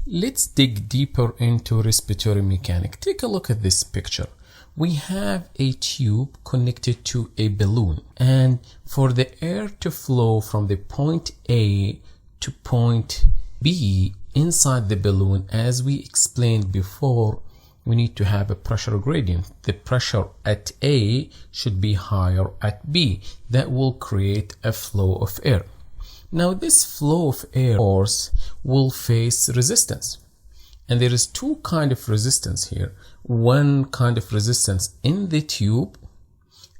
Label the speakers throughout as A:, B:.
A: Let's dig deeper into respiratory mechanics. Take a look at this picture. We have a tube connected to a balloon, and for the air to flow from the point A to point B inside the balloon, as we explained before, we need to have a pressure gradient. The pressure at A should be higher at B. That will create a flow of air. Now this flow of air, of course, will face resistance. And there is two kinds of resistance here. One kind of resistance in the tube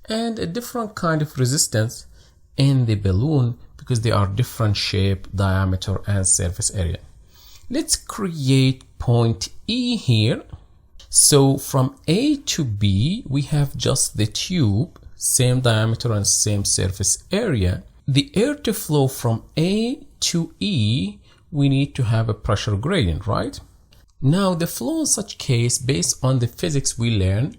A: and a different kind of resistance in the balloon, because they are different shape, diameter, and surface area. Let's create point E here. So from A to B, we have just the tube, same diameter and same surface area. The air to flow from A to E, we need to have a pressure gradient, right? Now the flow in such case, based on the physics we learned,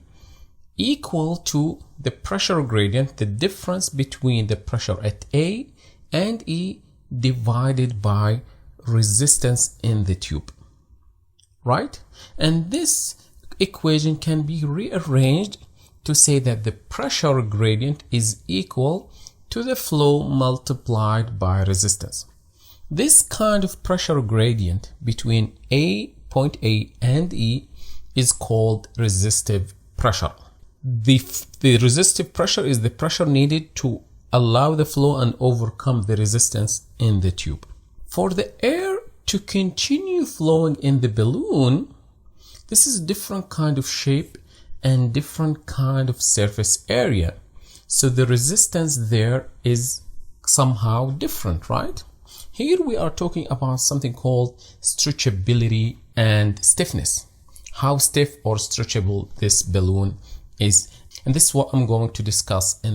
A: equal to the pressure gradient, the difference between the pressure at A and E divided by resistance in the tube, right? And this equation can be rearranged to say that the pressure gradient is equal to the flow multiplied by resistance. This kind of pressure gradient between point A and E is called resistive pressure. The resistive pressure is the pressure needed to allow the flow and overcome the resistance in the tube. For the air to continue flowing in the balloon, this is a different kind of shape and different kind of surface area. So the resistance there is somehow different, right? Here we are talking about something called stretchability and stiffness. How stiff or stretchable this balloon is. And this is what I'm going to discuss in the